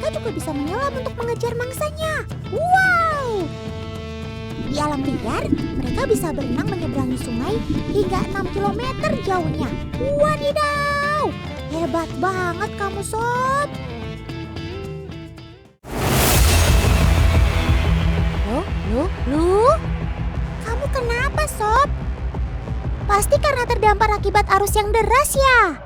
mereka juga bisa menyelam untuk mengejar mangsanya. Wow! Di alam liar, mereka bisa berenang menyeberangi sungai hingga 6 kilometer jauhnya. Wadidaw! Hebat banget kamu, Sob! Loh? Kamu kenapa, Sob? Pasti karena terdampar akibat arus yang deras ya?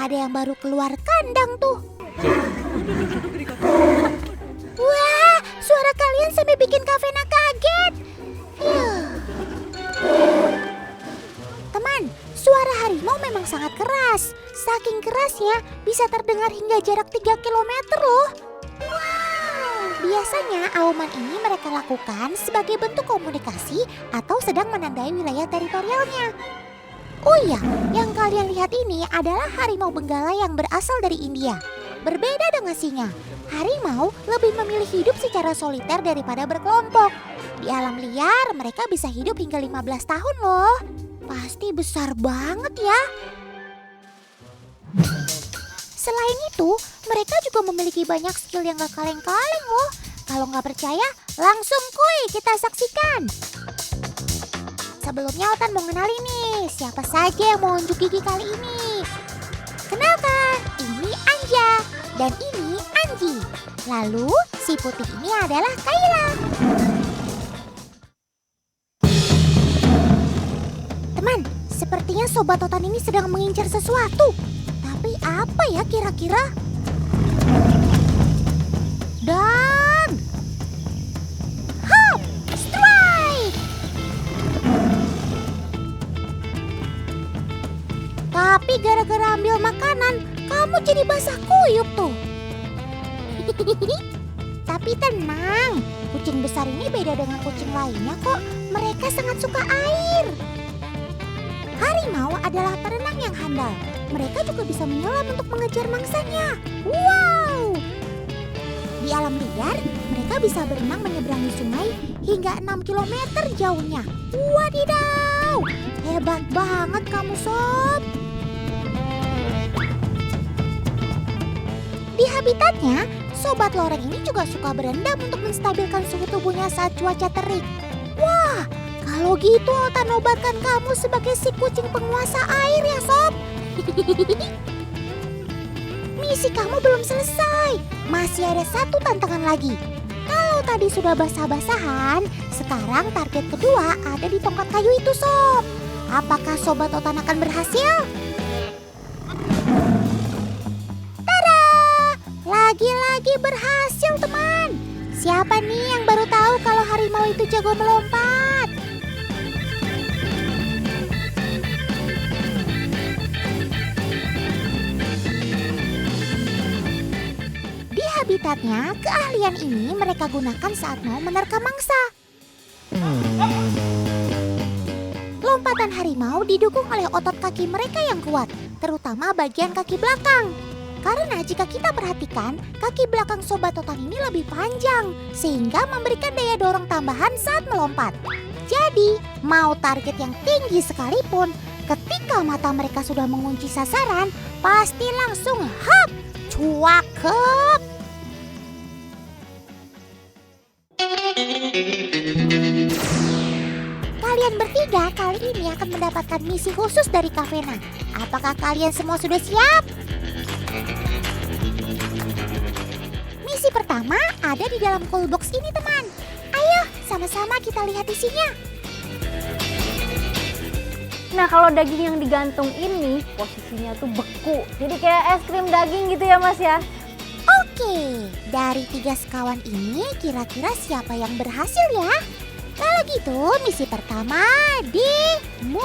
Ada yang baru keluar kandang tuh. Wah, suara kalian sampai bikin Kak Vena kaget. Teman, suara harimau memang sangat keras. Saking kerasnya bisa terdengar hingga jarak 3 kilometer loh. Wow. Biasanya auman ini mereka lakukan sebagai bentuk komunikasi atau sedang menandai wilayah teritorialnya. Oh iya, yang kalian lihat ini adalah harimau benggala yang berasal dari India. Berbeda dengan singa, harimau lebih memilih hidup secara soliter daripada berkelompok. Di alam liar, mereka bisa hidup hingga 15 tahun loh. Pasti besar banget ya. Selain itu, mereka juga memiliki banyak skill yang gak kaleng-kaleng loh. Kalau gak percaya, langsung kuy kita saksikan. Sebelumnya Otan mau kenalin nih, siapa saja yang mau unjuk gigi kali ini. Kenalkan, ini Anja dan ini Anji. Lalu si putih ini adalah Kayla. Teman, sepertinya Sobat Otan ini sedang mengincar sesuatu. Tapi apa ya kira-kira? Dan hop, strike! Tapi gara-gara ambil makanan, kamu jadi basah kuyup tuh. Tapi tenang, kucing besar ini beda dengan kucing lainnya kok. Mereka sangat suka air. Harimau adalah perenang yang handal. Mereka juga bisa menyelam untuk mengejar mangsanya. Wow! Di alam liar, mereka bisa berenang menyeberangi sungai hingga 6 kilometer jauhnya. Wadidaw! Hebat banget kamu, Sob! Di habitatnya, Sobat Loreng ini juga suka berendam untuk menstabilkan suhu tubuhnya saat cuaca terik. Wah, kalau gitu Otan nobatkan kamu sebagai si kucing penguasa air ya, Sob. Misi kamu belum selesai, masih ada satu tantangan lagi. Kalau tadi sudah basah-basahan, sekarang target kedua ada di tongkat kayu itu, Sob. Apakah Sobat Otan akan berhasil? Lagi-lagi berhasil, teman. Siapa nih yang baru tahu kalau harimau itu jago melompat? Di habitatnya, keahlian ini mereka gunakan saat mau menerkam mangsa. Lompatan harimau didukung oleh otot kaki mereka yang kuat, terutama bagian kaki belakang. Karena jika kita perhatikan, kaki belakang Sobat Otan ini lebih panjang, sehingga memberikan daya dorong tambahan saat melompat. Jadi, mau target yang tinggi sekalipun, ketika mata mereka sudah mengunci sasaran, pasti langsung hop, cuakep. Kalian bertiga kali ini akan mendapatkan misi khusus dari Kak Vena. Apakah kalian semua sudah siap? Misi pertama ada di dalam cool box ini, teman. Ayo, sama-sama kita lihat isinya. Nah, kalau daging yang digantung ini posisinya tuh beku. Jadi kayak es krim daging gitu ya, Mas ya? Oke, dari 3 sekawan ini kira-kira siapa yang berhasil ya? Kalau gitu, misi pertama dimulai.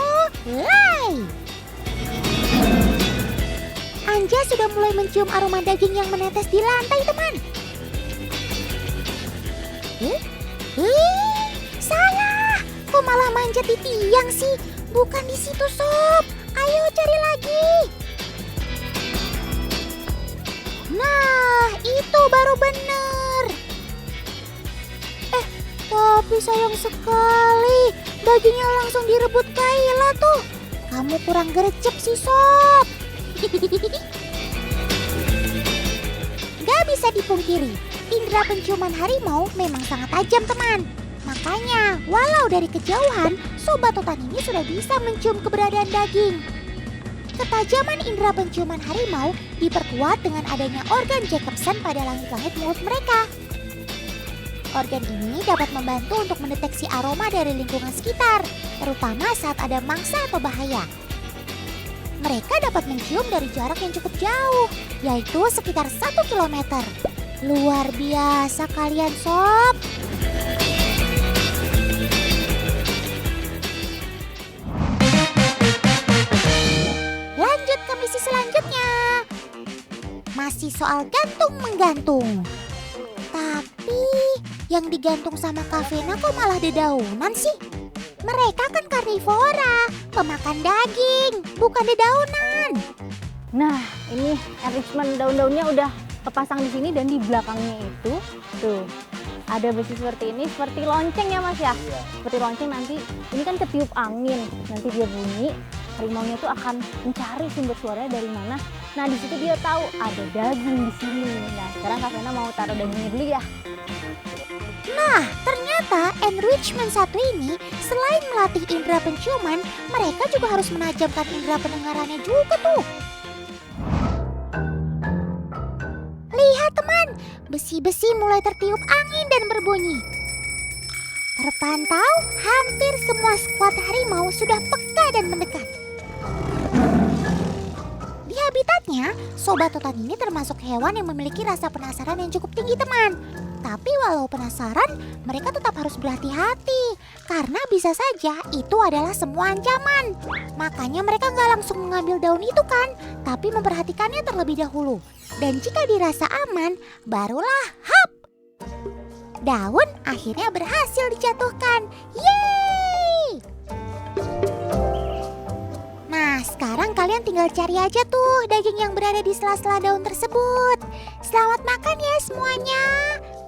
manja sudah mulai mencium aroma daging yang menetes di lantai, teman. Salah. Kok malah manjat di tiang sih? Bukan di situ, Sob. Ayo cari lagi. Nah, itu baru bener. Tapi sayang sekali, dagingnya langsung direbut Kayla tuh. Kamu kurang gercep sih, Sob. Gak bisa dipungkiri, indera penciuman harimau memang sangat tajam, teman. Makanya, walau dari kejauhan, Sobat Totan ini sudah bisa mencium keberadaan daging. Ketajaman indera penciuman harimau diperkuat dengan adanya organ Jacobson pada langit-langit mulut mereka. Organ ini dapat membantu untuk mendeteksi aroma dari lingkungan sekitar, terutama saat ada mangsa atau bahaya. Mereka dapat mencium dari jarak yang cukup jauh, yaitu sekitar 1 kilometer. Luar biasa kalian, Sob. Lanjut ke misi selanjutnya. Masih soal gantung-menggantung. Tapi yang digantung sama Kavena kok malah dedaunan sih? Mereka kan karnivora, pemakan daging, bukan dedaunan. Nah, ini enrichment daun-daunnya udah kepasang di sini dan di belakangnya itu tuh ada besi seperti ini, seperti lonceng ya Mas ya? Iya. Seperti lonceng, nanti ini kan ketiup angin, nanti dia bunyi, harimaunya tuh akan mencari sumber suaranya dari mana. Nah, di situ dia tahu ada daging di sini. Nah, sekarang Kavena mau taruh dagingnya dulu ya. Nah, ternyata enrichment satu ini selain melatih indera penciuman, mereka juga harus menajamkan indera pendengarannya juga tuh. Lihat teman, besi-besi mulai tertiup angin dan berbunyi. Terpantau, hampir semua skuad harimau sudah peka dan mendekat. Di habitatnya, Sobat Totan ini termasuk hewan yang memiliki rasa penasaran yang cukup tinggi, teman. Tapi walau penasaran, mereka tetap harus berhati-hati. Karena bisa saja itu adalah semua ancaman. Makanya mereka nggak langsung mengambil daun itu kan, tapi memperhatikannya terlebih dahulu. Dan jika dirasa aman, barulah hap! Daun akhirnya berhasil dijatuhkan. Yeay! Nah, sekarang kalian tinggal cari aja tuh daging yang berada di sela-sela daun tersebut. Selamat makan ya semuanya.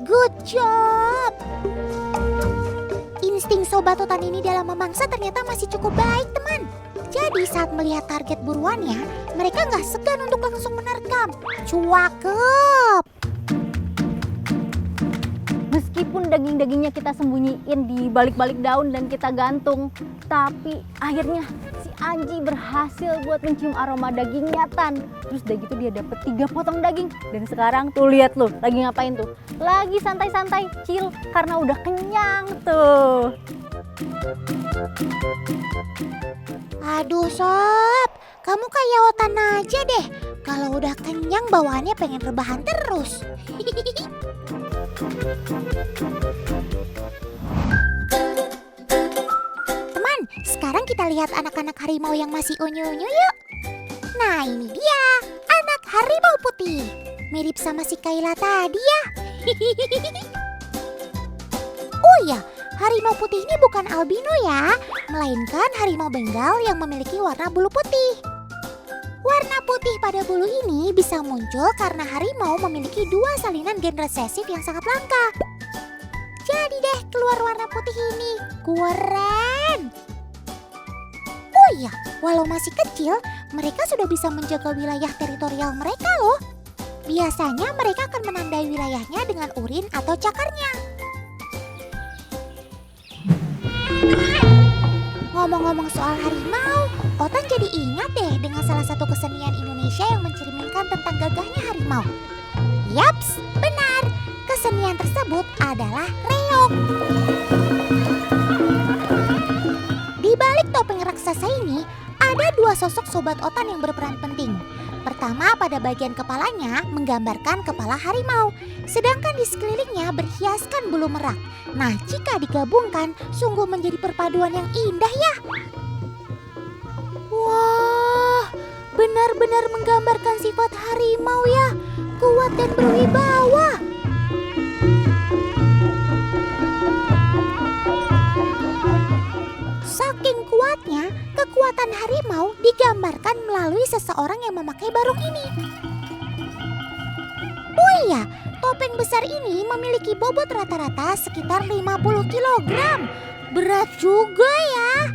Good job. Insting Sobat Totan ini dalam memangsa ternyata masih cukup baik, teman. Jadi saat melihat target buruannya, mereka nggak segan untuk langsung menerkam. Cuakep. Meskipun daging-dagingnya kita sembunyiin di balik-balik daun dan kita gantung, tapi akhirnya si Anji berhasil buat mencium aroma dagingnya, Tan. Terus udah gitu dia dapet 3 potong daging. Dan sekarang tuh lihat loh, lagi ngapain tuh? Lagi santai-santai, chill karena udah kenyang tuh. Aduh Sob, kamu kayak Otan aja deh. Kalau udah kenyang bawaannya pengen rebahan terus. Teman, sekarang kita lihat anak-anak harimau yang masih unyu-unyu yuk. Nah ini dia, anak harimau putih. Mirip sama si Kayla tadi ya. Oh ya, harimau putih ini bukan albino ya, melainkan harimau Bengal yang memiliki warna bulu putih. Warna putih pada bulu ini bisa muncul karena harimau memiliki 2 salinan gen resesif yang sangat langka. Jadi deh keluar warna putih ini, keren! Oh iya, walau masih kecil, mereka sudah bisa menjaga wilayah teritorial mereka loh. Biasanya mereka akan menandai wilayahnya dengan urin atau cakarnya. Ngomong-ngomong soal harimau, Otan jadi ingat deh dengan salah satu kesenian Indonesia yang mencerminkan tentang gagahnya harimau. Yaps, benar. Kesenian tersebut adalah reog. Di balik topeng raksasa ini, ada 2 sosok Sobat Otan yang berperan penting. Pertama, pada bagian kepalanya menggambarkan kepala harimau, sedangkan di sekelilingnya berhiaskan bulu merak. Nah, jika digabungkan, sungguh menjadi perpaduan yang indah ya. Wah, benar benar-benar menggambarkan sifat harimau ya, kuat dan berwibawa. Saking kuatnya, kekuatan harimau digambarkan melalui seseorang yang memakai barung ini. Oh iya, topeng besar ini memiliki bobot rata-rata sekitar 50 kg. Berat juga ya.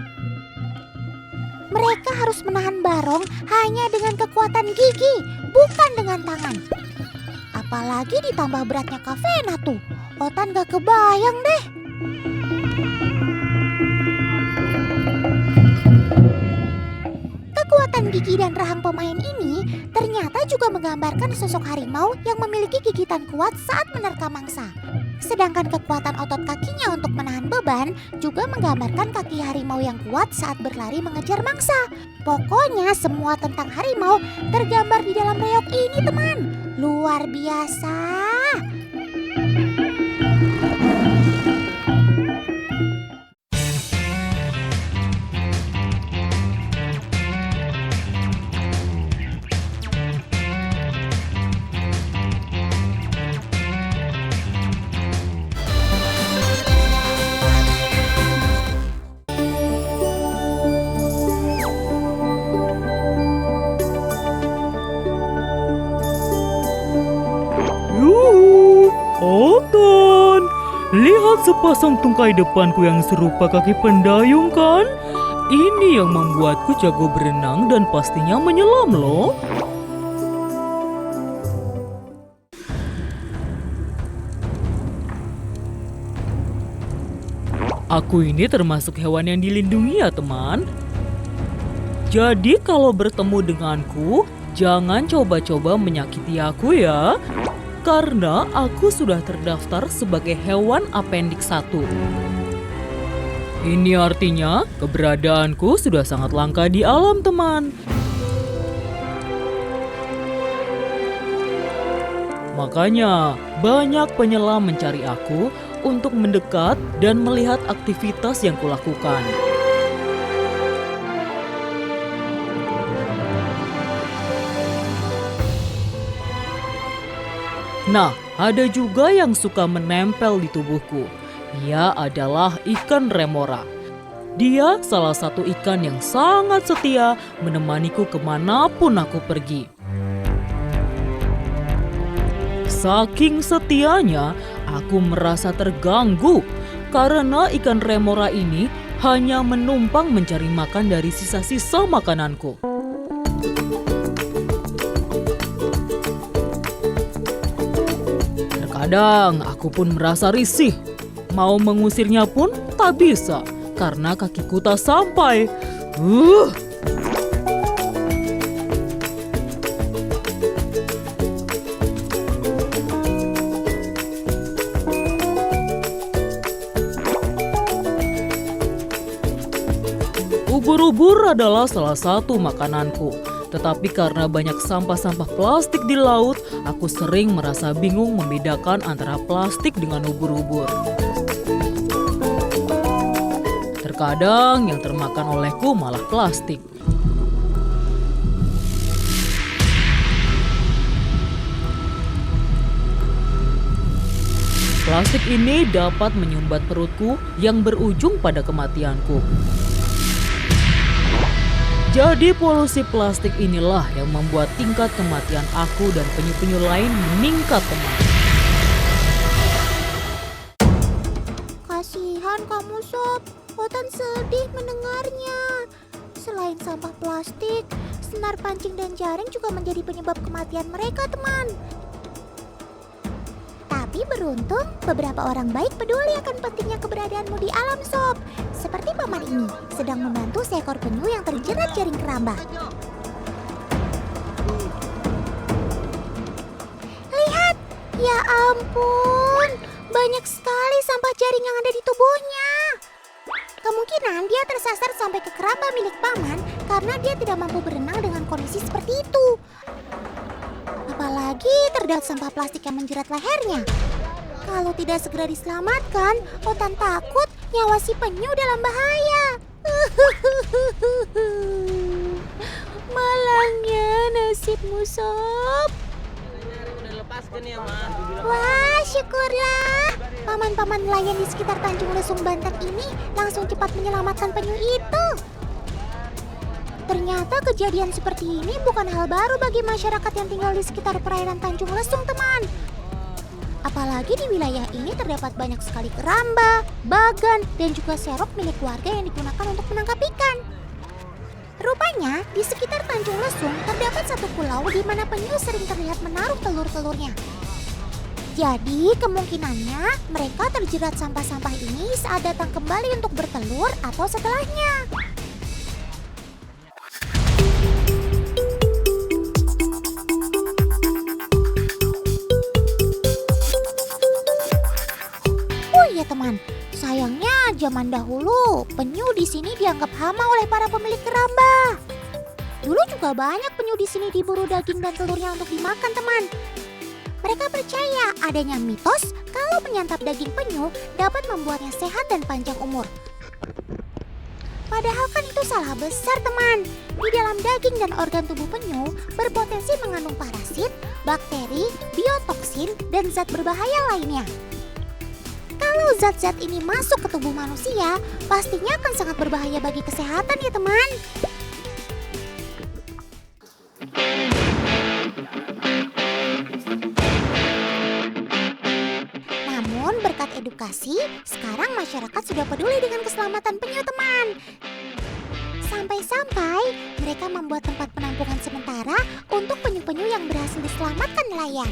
Mereka harus menahan barong hanya dengan kekuatan gigi, bukan dengan tangan. Apalagi ditambah beratnya Kak Vena tuh. Otan gak kebayang deh. Kekuatan gigi dan rahang pemain ini ternyata juga menggambarkan sosok harimau yang memiliki gigitan kuat saat menerkam mangsa. Sedangkan kekuatan otot kakinya untuk menahan beban juga menggambarkan kaki harimau yang kuat saat berlari mengejar mangsa. Pokoknya semua tentang harimau tergambar di dalam reog ini, teman. Luar biasa. Otan, lihat sepasang tungkai depanku yang serupa kaki pendayung kan? Ini yang membuatku jago berenang dan pastinya menyelam loh. Aku ini termasuk hewan yang dilindungi ya teman. Jadi kalau bertemu denganku, jangan coba-coba menyakiti aku ya. Karena aku sudah terdaftar sebagai hewan apendik 1. Ini artinya keberadaanku sudah sangat langka di alam, teman. Makanya banyak penyelam mencari aku untuk mendekat dan melihat aktivitas yang kulakukan. Nah, ada juga yang suka menempel di tubuhku. Dia adalah ikan remora. Dia salah satu ikan yang sangat setia menemaniku kemanapun aku pergi. Saking setianya, aku merasa terganggu karena ikan remora ini hanya menumpang mencari makan dari sisa-sisa makananku. Terkadang aku pun merasa risih. Mau mengusirnya pun tak bisa karena kakiku tak sampai. Ubur-ubur adalah salah satu makananku. Tetapi karena banyak sampah-sampah plastik di laut, aku sering merasa bingung membedakan antara plastik dengan ubur-ubur. Terkadang yang termakan olehku malah plastik. Plastik ini dapat menyumbat perutku yang berujung pada kematianku. Jadi polusi plastik inilah yang membuat tingkat kematian aku dan penyu-penyu lain meningkat, teman. Kasihan kamu, Sob. Otan sedih mendengarnya. Selain sampah plastik, senar pancing dan jaring juga menjadi penyebab kematian mereka, teman. Tapi beruntung, beberapa orang baik peduli akan pentingnya keberadaanmu di alam, Sob. Seperti paman ini, sedang membantu seekor penyu yang terjerat jaring keramba. Lihat, ya ampun, banyak sekali sampah jaring yang ada di tubuhnya. Kemungkinan dia tersasar sampai ke keramba milik paman karena dia tidak mampu berenang dengan kondisi seperti itu. Apalagi terdapat sampah plastik yang menjerat lehernya. Kalau tidak segera diselamatkan, Otan takut nyawa si penyu dalam bahaya. Malangnya nasibmu, Sob. Wah, syukurlah. Paman-paman nelayan di sekitar Tanjung Lesung, Banten ini langsung cepat menyelamatkan penyu itu. Ternyata kejadian seperti ini bukan hal baru bagi masyarakat yang tinggal di sekitar perairan Tanjung Lesung, teman. Apalagi di wilayah ini terdapat banyak sekali keramba, bagan, dan juga serok milik warga yang digunakan untuk menangkap ikan. Rupanya, di sekitar Tanjung Lesung terdapat satu pulau di mana penyu sering terlihat menaruh telur-telurnya. Jadi, kemungkinannya mereka terjerat sampah-sampah ini saat datang kembali untuk bertelur atau setelahnya. Oh iya teman, sayangnya zaman dahulu penyu di sini dianggap hama oleh para pemilik keramba. Dulu juga banyak penyu di sini diburu daging dan telurnya untuk dimakan, teman. Mereka percaya adanya mitos kalau menyantap daging penyu dapat membuatnya sehat dan panjang umur. Padahal kan itu salah besar, teman. Di dalam daging dan organ tubuh penyu berpotensi mengandung parasit, bakteri, biotoksin, dan zat berbahaya lainnya. Kalau zat-zat ini masuk ke tubuh manusia, pastinya akan sangat berbahaya bagi kesehatan ya, teman. Namun berkat edukasi, sekarang masyarakat sudah peduli dengan keselamatan penyu, teman. Sampai-sampai mereka membuat tempat penampungan sementara untuk penyu-penyu yang berhasil diselamatkan nelayan.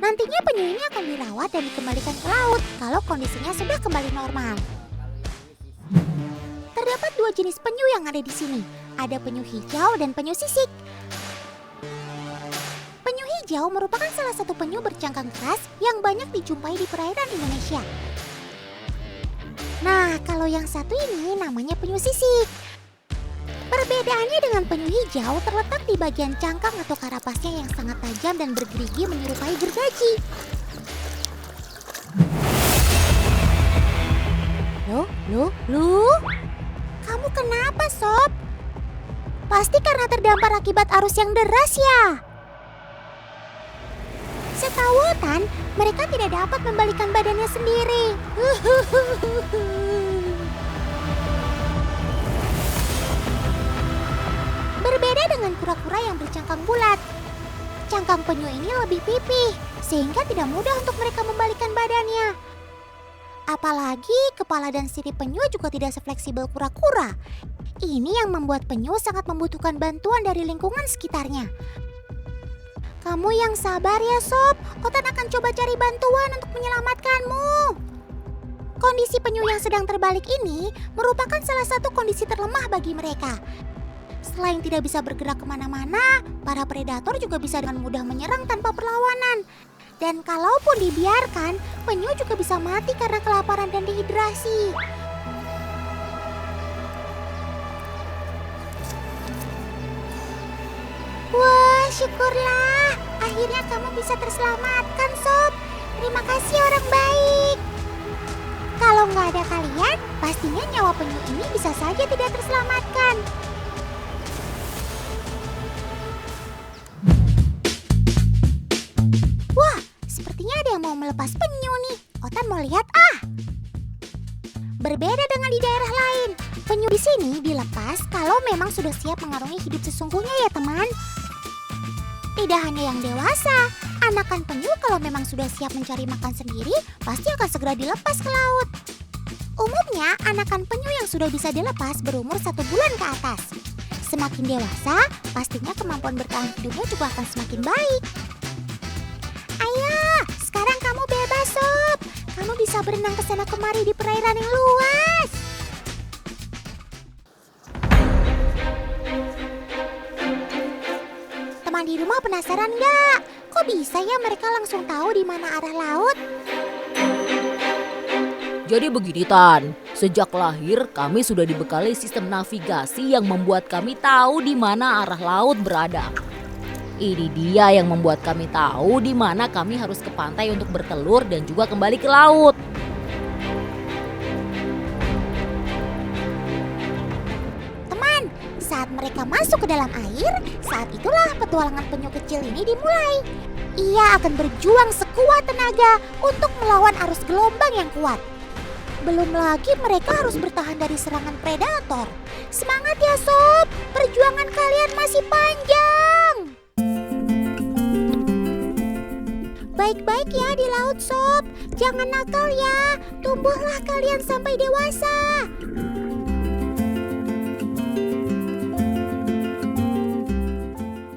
Nantinya penyu ini akan dirawat dan dikembalikan ke laut kalau kondisinya sudah kembali normal. Terdapat dua jenis penyu yang ada di sini. Ada penyu hijau dan penyu sisik. Penyu hijau merupakan salah satu penyu bercangkang keras yang banyak dijumpai di perairan Indonesia. Nah, kalau yang satu ini namanya penyu sisik. Perbedaannya dengan penyu hijau terletak di bagian cangkang atau karapasnya yang sangat tajam dan bergerigi menyerupai gergaji. Loh? Kamu kenapa, Sob? Pasti karena terdampar akibat arus yang deras ya? Setahu Otan, mereka tidak dapat membalikan badannya sendiri. Berbeda dengan kura-kura yang bercangkang bulat. Cangkang penyu ini lebih pipih, sehingga tidak mudah untuk mereka membalikan badannya. Apalagi kepala dan sirip penyu juga tidak sefleksibel kura-kura. Ini yang membuat penyu sangat membutuhkan bantuan dari lingkungan sekitarnya. Kamu yang sabar ya, Sob. Otan akan coba cari bantuan untuk menyelamatkanmu. Kondisi penyu yang sedang terbalik ini merupakan salah satu kondisi terlemah bagi mereka. Selain tidak bisa bergerak kemana-mana, para predator juga bisa dengan mudah menyerang tanpa perlawanan. Dan kalaupun dibiarkan, penyu juga bisa mati karena kelaparan dan dehidrasi. Wah, syukurlah. Akhirnya kamu bisa terselamatkan, Sob. Terima kasih orang baik. Kalau nggak ada kalian, pastinya nyawa penyu ini bisa saja tidak terselamatkan. Wah, sepertinya ada yang mau melepas penyu nih. Otan mau lihat ah. Berbeda dengan di daerah lain, penyu di sini dilepas kalau memang sudah siap mengarungi hidup sesungguhnya ya teman. Tidak hanya yang dewasa, anakan penyu kalau memang sudah siap mencari makan sendiri, pasti akan segera dilepas ke laut. Umumnya, anakan penyu yang sudah bisa dilepas berumur 1 bulan ke atas. Semakin dewasa, pastinya kemampuan bertahan hidupnya juga akan semakin baik. Ayo, sekarang kamu bebas, Sob. Kamu bisa berenang ke sana kemari di perairan yang luas. Teman di rumah penasaran nggak? Kok bisa ya mereka langsung tahu di mana arah laut? Jadi begini Tan, sejak lahir kami sudah dibekali sistem navigasi yang membuat kami tahu di mana arah laut berada. Ini dia yang membuat kami tahu di mana kami harus ke pantai untuk bertelur dan juga kembali ke laut. Teman, saat mereka masuk ke dalam air, saat itulah petualangan penyu kecil ini dimulai. Ia akan berjuang sekuat tenaga untuk melawan arus gelombang yang kuat. Belum lagi mereka harus bertahan dari serangan predator. Semangat ya sob, perjuangan kalian masih panjang. Baik-baik ya di laut sob, jangan nakal ya, tumbuhlah kalian sampai dewasa.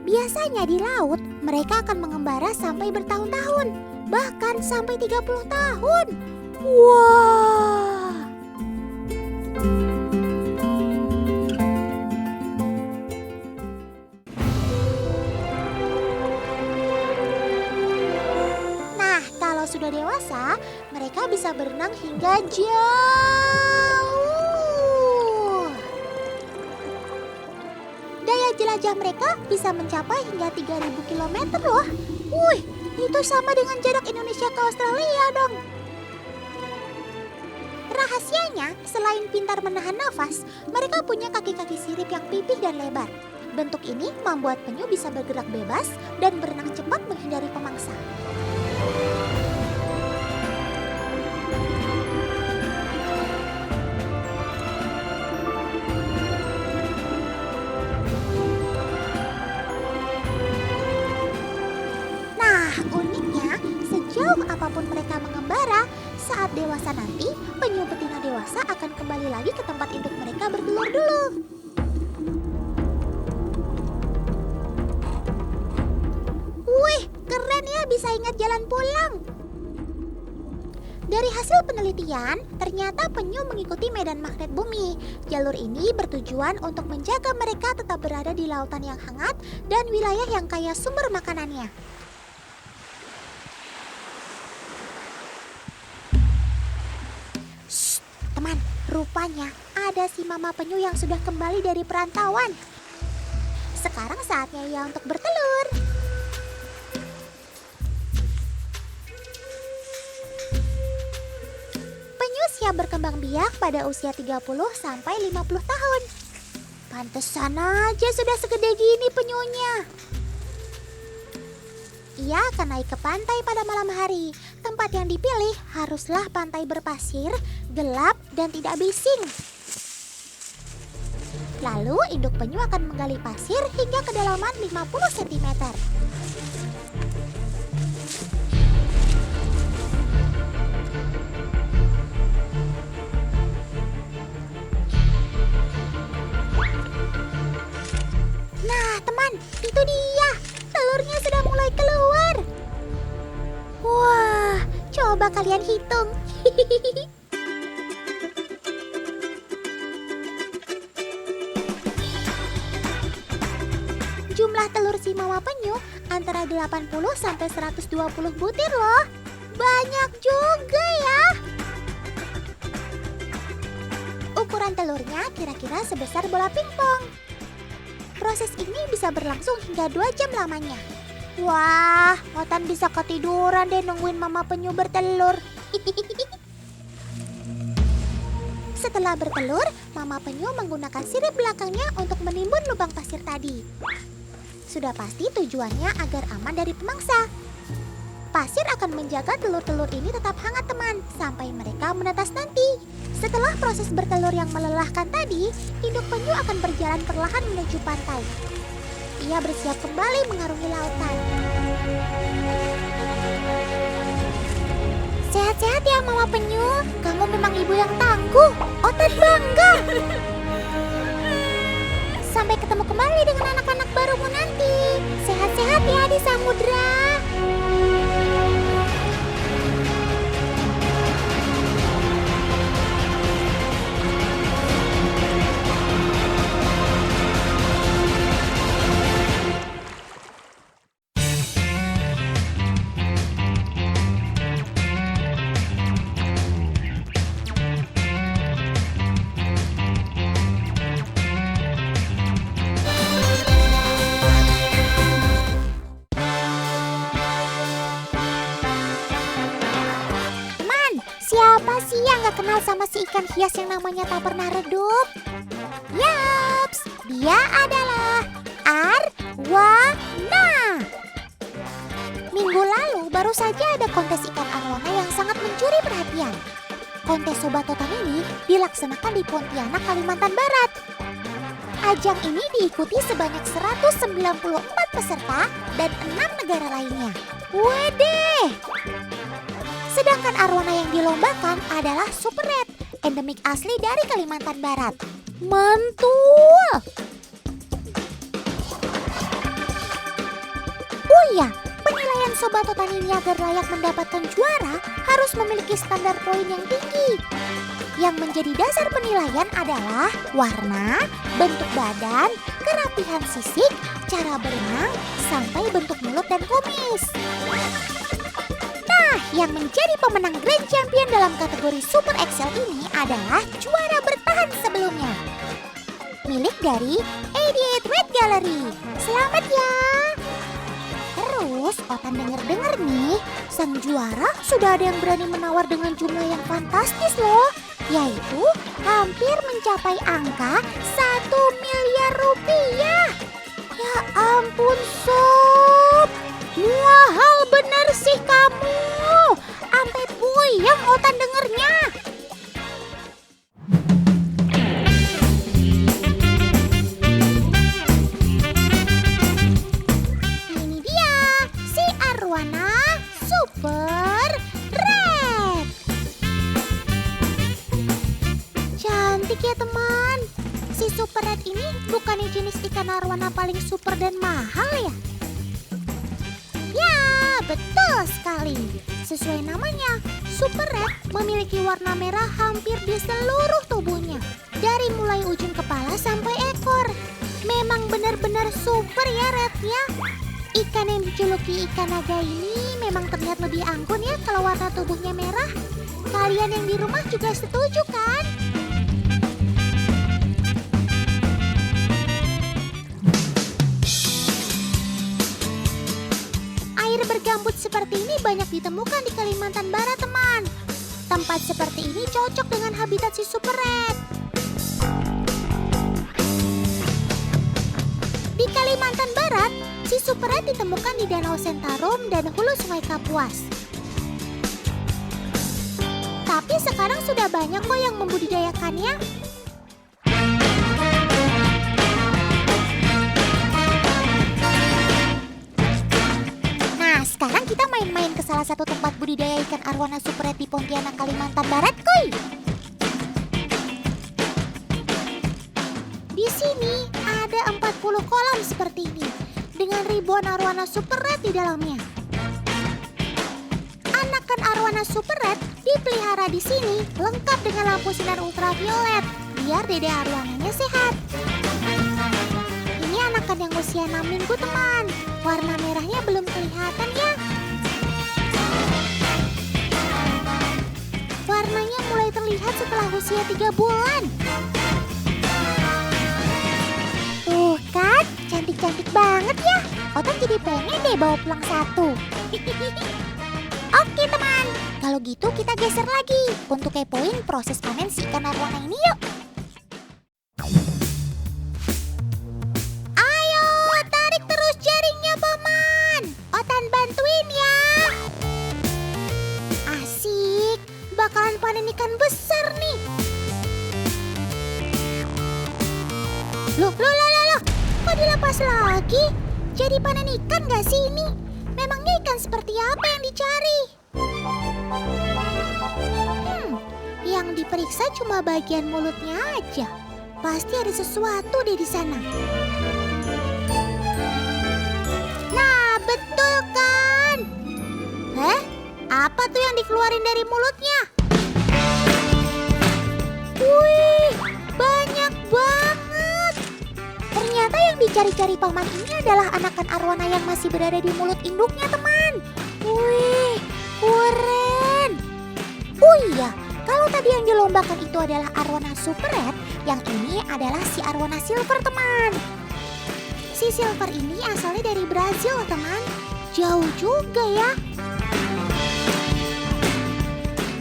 Biasanya di laut, mereka akan mengembara sampai bertahun-tahun, bahkan sampai 30 tahun. Wah! Nah, kalau sudah dewasa, mereka bisa berenang hingga jauh. Daya jelajah mereka bisa mencapai hingga 3000 km loh. Wih, itu sama dengan jarak Indonesia ke Australia dong. Rahasianya, selain pintar menahan nafas, mereka punya kaki-kaki sirip yang pipih dan lebar. Bentuk ini membuat penyu bisa bergerak bebas dan berenang cepat menghindari pemangsa. Uniknya, sejauh apapun mereka mengembara, saat dewasa nanti, penyu betina dewasa akan kembali lagi ke tempat induk mereka bertelur dulu. Wih, keren ya bisa ingat jalan pulang. Dari hasil penelitian, ternyata penyu mengikuti medan magnet bumi. Jalur ini bertujuan untuk menjaga mereka tetap berada di lautan yang hangat dan wilayah yang kaya sumber makanannya. Teman, rupanya ada si mama penyu yang sudah kembali dari perantauan. Sekarang saatnya ia untuk bertelur. Penyu siap berkembang biak pada usia 30 sampai 50 tahun. Pantesan aja sudah segede gini penyunya. Ia akan naik ke pantai pada malam hari. Tempat yang dipilih haruslah pantai berpasir, gelap, dan tidak bising. Lalu induk penyu akan menggali pasir hingga kedalaman 50 cm. Nah teman, itu dia. Telurnya sudah mulai keluar. Wah, coba kalian hitung. Jumlah telur si mama penyu antara 80 sampai 120 butir loh. Banyak juga ya. Ukuran telurnya kira-kira sebesar bola pingpong. Proses ini bisa berlangsung hingga 2 jam lamanya. Wah, Otan bisa ketiduran deh nungguin mama penyu bertelur. Setelah bertelur, mama penyu menggunakan sirip belakangnya untuk menimbun lubang pasir tadi. Sudah pasti tujuannya agar aman dari pemangsa. Pasir akan menjaga telur-telur ini tetap hangat teman, sampai mereka menetas nanti. Setelah proses bertelur yang melelahkan tadi, induk penyu akan berjalan perlahan menuju pantai. Ia bersiap kembali mengarungi lautan. Sehat-sehat ya mama penyu, kamu memang ibu yang tangguh. Otan bangga. Sampai ketemu kembali dengan anak-anak barumu nanti. Sehat-sehat ya di samudra. Siapa sih yang gak kenal sama si ikan hias yang namanya tak pernah redup? Yaps, Dia adalah arwana. Minggu lalu baru saja ada kontes ikan arwana yang sangat mencuri perhatian. Kontes Sobat Totan ini dilaksanakan di Pontianak, Kalimantan Barat. Ajang ini diikuti sebanyak 194 peserta dan 6 negara lainnya. Wedeh! Sedangkan arwana yang dilombakan adalah Super Red, endemik asli dari Kalimantan Barat. Mantul! Oh iya, penilaian Sobat Totan ini agar layak mendapatkan juara harus memiliki standar poin yang tinggi. Yang menjadi dasar penilaian adalah warna, bentuk badan, kerapihan sisik, cara berenang, sampai bentuk mulut dan kumis. Nah, yang menjadi pemenang Grand Champion dalam kategori Super Excel ini adalah juara bertahan sebelumnya, milik dari 88 Red Gallery. Selamat ya! Terus, Otan denger-denger nih, sang juara sudah ada yang berani menawar dengan jumlah yang fantastis loh, yaitu hampir mencapai angka 1 miliar rupiah. Ya ampun sob, mahal bener sih kamu. Sampai puyeng Otan dengernya. Ini dia si arwana Super Red. Cantik ya teman. Si Super Red ini bukannya jenis ikan arwana paling super dan mahal ya? Ya, betul sekali. Sesuai namanya, Super Red memiliki warna merah hampir di seluruh tubuhnya. Dari mulai ujung kepala sampai ekor. Memang benar-benar super ya Rednya. Ikan yang dijuluki ikan naga ini memang terlihat lebih anggun ya kalau warna tubuhnya merah. Kalian yang di rumah juga setuju kan? Air bergambut seperti ini banyak ditemukan di Kalimantan Barat, teman. Tempat seperti ini cocok dengan habitat si Super Red. Di Kalimantan Barat, si Super Red ditemukan di Danau Sentarum dan hulu Sungai Kapuas. Tapi sekarang sudah banyak kok yang membudidayakannya. Sekarang kita main-main ke salah satu tempat budidaya ikan arwana Super Red di Pontianak, Kalimantan Barat, kuy. Di sini ada 40 kolam seperti ini dengan ribuan arwana Super Red di dalamnya. Anakan arwana Super Red dipelihara di sini lengkap dengan lampu sinar ultraviolet biar dede arwananya sehat. Ini anakan yang usia 6 minggu, teman. Warna merahnya belum kelihatan ya. Warnanya mulai terlihat setelah usia 3 bulan. Tuh kan, cantik-cantik banget ya. Otan jadi pengen deh bawa pulang satu. Oke teman, kalau gitu kita geser lagi untuk kepoin proses panen si ikan arwana ini yuk. Bakalan panen ikan besar nih. Loh, kok dilepas lagi? Jadi panen ikan gak sih ini? Memangnya ikan seperti apa yang dicari? Yang diperiksa cuma bagian mulutnya aja. Pasti ada sesuatu deh di sana. Nah, betul kan? Apa tuh yang dikeluarin dari mulutnya? Wih, banyak banget. Ternyata yang dicari-cari paman ini adalah anakan arwana yang masih berada di mulut induknya, teman. Wih, keren. Oh iya, kalau tadi yang dilombakan itu adalah arwana Super Red, yang ini adalah si arwana Silver, teman. Si Silver ini asalnya dari Brazil, teman. Jauh juga ya.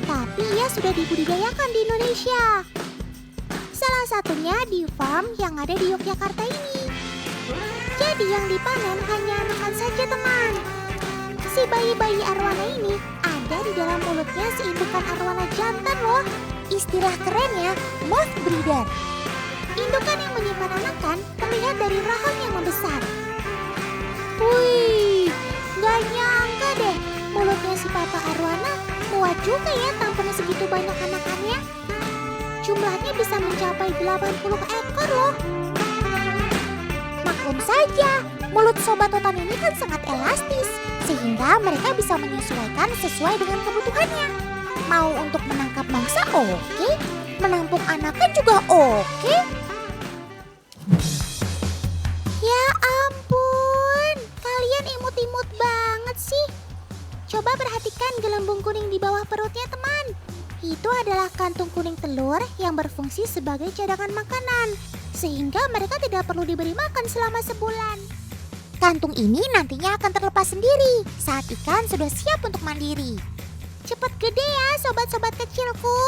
Tapi ia sudah dibudidayakan di Indonesia. Salah satunya di farm yang ada di Yogyakarta ini. Jadi yang dipanen hanya anakan saja teman. Si bayi-bayi arwana ini ada di dalam mulutnya seindukan arwana jantan loh. Istilah kerennya moth breeder. Indukan yang menyimpan anakan terlihat dari rahang yang membesar. Wih, gak nyangka deh mulutnya si papa arwana muat juga ya tampung segitu banyak anakannya. Jumlahnya bisa mencapai 80 ekor loh. Maklum saja, mulut sobat totan ini kan sangat elastis, sehingga mereka bisa menyesuaikan sesuai dengan kebutuhannya. Mau untuk menangkap mangsa oke, menampung anakan juga oke. Ya ampun, kalian imut-imut banget sih. Coba perhatikan gelembung kuning di bawah perutnya teman. Itu adalah kantung kuning telur yang berfungsi sebagai cadangan makanan, sehingga mereka tidak perlu diberi makan selama sebulan. Kantung ini nantinya akan terlepas sendiri saat ikan sudah siap untuk mandiri. Cepat gede ya sobat-sobat kecilku.